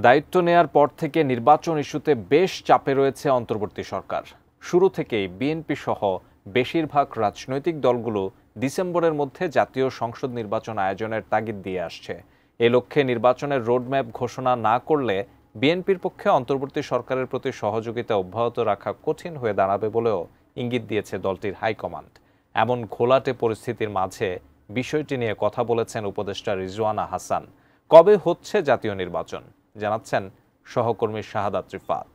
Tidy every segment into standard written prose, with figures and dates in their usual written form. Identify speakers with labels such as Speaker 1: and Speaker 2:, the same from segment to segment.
Speaker 1: দায়িত্ব নেয়ার পর থেকে নির্বাচন ইস্যুতে বেশ চাপে রয়েছে অন্তর্বর্তী সরকার। শুরু থেকেই বিএনপি সহ বেশিরভাগ রাজনৈতিক দলগুলো ডিসেম্বরের মধ্যে জাতীয় সংসদ নির্বাচন আয়োজনের তাগিদ দিয়ে আসছে। এ লক্ষ্যে নির্বাচনের রোডম্যাপ ঘোষণা না করলে বিএনপির পক্ষে অন্তর্বর্তী সরকারের প্রতি সহযোগিতা অব্যাহত রাখা কঠিন হয়ে দাঁড়াবে বলেও ইঙ্গিত দিয়েছে দলটির হাইকমান্ড। এমন ঘোলাটে পরিস্থিতির মাঝে বিষয়টি নিয়ে কথা বলেছেন উপদেষ্টা রিজওয়ানা হাসান। কবে হচ্ছে জাতীয় নির্বাচন জানাচ্ছেন সহকর্মী শাহাদাত রিফাত।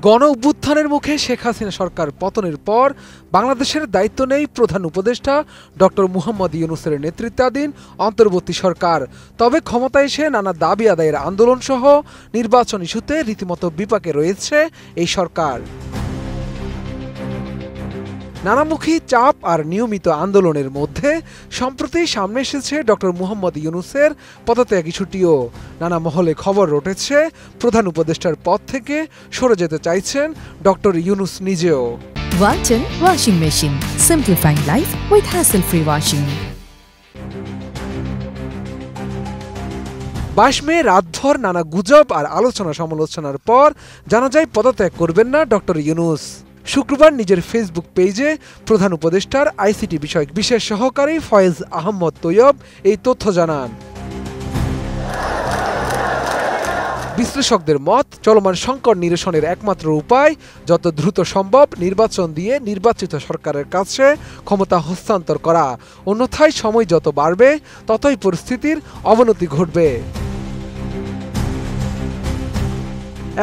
Speaker 2: গণ অভ্যুত্থানের মুখে শেখ হাসিনা সরকার পতনের পর বাংলাদেশের দায়িত্ব নেই প্রধান উপদেষ্টা ডক্টর মুহাম্মদ ইউনূসের নেতৃত্বাধীন অন্তর্বর্তী সরকার। তবে ক্ষমতায় এসে নানা দাবি আদায়ের আন্দোলন সহ নির্বাচন ইস্যুতে রীতিমতো বিপাকে রয়েছে এই সরকার। নানামুখী চাপ আর নিয়মিত আন্দোলনের মধ্যে সম্প্রতি সামনে এসেছে ডক্টর মুহাম্মদ ইউনূসের পদত্যাগ ইস্যুটিও। নানা মহলে খবর রটেছে প্রধান উপদেষ্টার পদ থেকে সরে যেতে চাইছেন ডক্টর ইউনূস নিজেও।
Speaker 3: Walton washing machine, simplifying life with hassle-free washing.
Speaker 2: 22 মে রাতভর নানা গুজব আর আলোচনা সমালোচনার পর জানা যায় পদত্যাগ করবেন না ডক্টর ইউনূস। শুক্রবার নিজের ফেসবুক পেজে প্রধান উপদেষ্টার আইসিটি বিষয়ক বিশেষ সহকারী ফয়েজ আহমদ তৈয়ব এই তথ্য জানান। বিশ্লেষকদের মত, চলমান সংকট নিরসনের একমাত্র উপায় যত দ্রুত সম্ভব নির্বাচন দিয়ে নির্বাচিত সরকারের কাছে ক্ষমতা হস্তান্তর করা। অন্যথায় সময় যত বাড়বে ততই পরিস্থিতির অবনতি ঘটবে।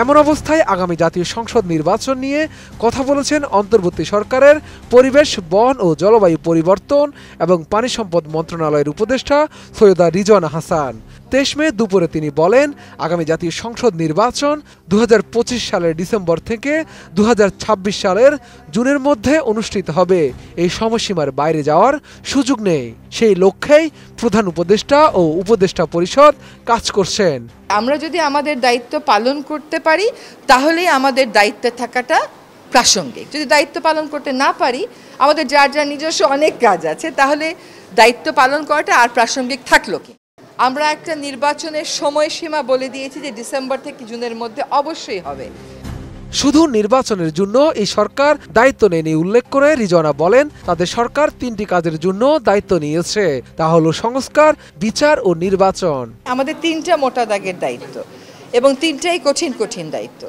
Speaker 2: এমন অবস্থায় আগামী জাতীয় সংসদ নির্বাচন নিয়ে কথা বলেছেন অন্তর্বর্তী সরকারের পরিবেশ, বন ও জলবায়ু পরিবর্তন এবং পানি সম্পদ মন্ত্রণালয়ের উপদেষ্টা সৈয়দা রিজওয়ানা হাসান। 23 মে দুপুরে তিনি বলেন, আগামী জাতীয় সংসদ নির্বাচন 2025 সালের ডিসেম্বর থেকে 2026 সালের জুনের মধ্যে অনুষ্ঠিত হবে। এই সময়সীমার বাইরে যাওয়ার সুযোগ নেই। সেই লক্ষ্যেই প্রধান উপদেষ্টা ও উপদেষ্টা পরিষদ কাজ করছেন।
Speaker 4: আমরা যদি আমাদের দায়িত্ব পালন করতে পারি তাহলেই আমাদের দায়িত্বে থাকাটা প্রাসঙ্গিক। যদি দায়িত্ব পালন করতে না পারি, আমাদের যার যার নিজস্ব অনেক কাজ আছে, তাহলে দায়িত্ব পালন করাটা আর প্রাসঙ্গিক থাকলো কি? আমরা একটা নির্বাচনের সময়সীমা বলে দিয়েছি যে ডিসেম্বর থেকে জুনের মধ্যে অবশ্যই হবে।
Speaker 2: শুধু নির্বাচনের জন্য এই সরকার দায়িত্ব নেয়নি উল্লেখ করে রিজওয়ানা বলেন, তাদের সরকার 3টি কাজের জন্য দায়িত্ব নিয়েছে। তা হলো সংস্কার, বিচার ও নির্বাচন।
Speaker 4: আমাদের 3টা মোটা দাগের দায়িত্ব এবং 3টাই কঠিন কঠিন দায়িত্ব।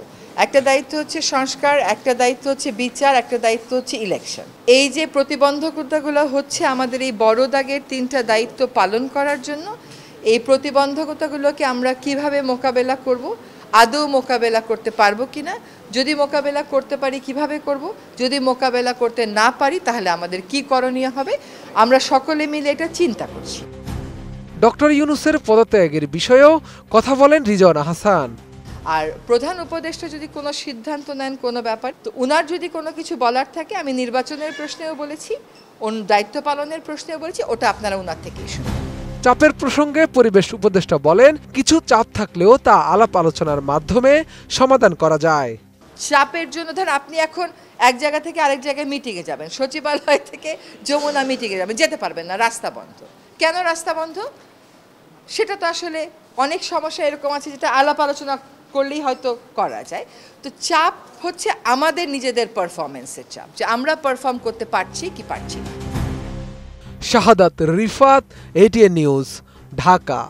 Speaker 4: একটা দায়িত্ব হচ্ছে সংস্কার, একটা দায়িত্ব হচ্ছে বিচার, একটা দায়িত্ব হচ্ছে ইলেকশন। এই যে প্রতিবন্ধকতাগুলো হচ্ছে আমাদের এই বড় দাগের 3টা দায়িত্ব পালন করার জন্য, এই প্রতিবন্ধকতাগুলোকে আমরা কিভাবে মোকাবেলা করব, আদৌ মোকাবেলা করতে পারবো কিনা, যদি মোকাবেলা করতে পারি কিভাবে করব, যদি মোকাবেলা করতে না পারি তাহলে আমাদের কি করণীয় হবে, আমরা সকলে মিলে এটা চিন্তা করছি।
Speaker 2: ডক্টর ইউনূসের পদত্যাগের বিষয়েও কথা বলেন রিজওয়ানা হাসান।
Speaker 4: আর প্রধান উপদেষ্টা যদি কোনো সিদ্ধান্ত নেন কোনো ব্যাপার, তো উনার যদি কোনো কিছু বলার থাকে, আমি নির্বাচনের প্রশ্নেও বলেছি, দায়িত্ব পালনের প্রশ্নেও বলেছি, ওটা আপনারা উনার থেকেই শুনুন।
Speaker 2: চাপের প্রসঙ্গে পরিবেশ উপদেষ্টা বলেন, কিছু চাপ থাকলেও তা আলাপ আলোচনার মাধ্যমে সমাধান করা যায়।
Speaker 4: চাপের জন্য ধর আপনি এখন এক জায়গা থেকে আরেক জায়গায় মিটিংয়ে যাবেন, সচিবালয় থেকে যমুনা মিটিংয়ে যাবেন, যেতে পারবেন না, রাস্তা বন্ধ। কেন রাস্তা বন্ধ? সেটা তো আসলে অনেক সমস্যা এরকম আছে যেটা আলাপ আলোচনা করলেই হয়তো করা যায়। তো চাপ হচ্ছে আমাদের নিজেদের পারফরমেন্সের চাপ, যে আমরা পারফর্ম করতে পারছি কি পারছি না।
Speaker 2: শাহাদাত রিফাত, ATN নিউজ, ঢাকা।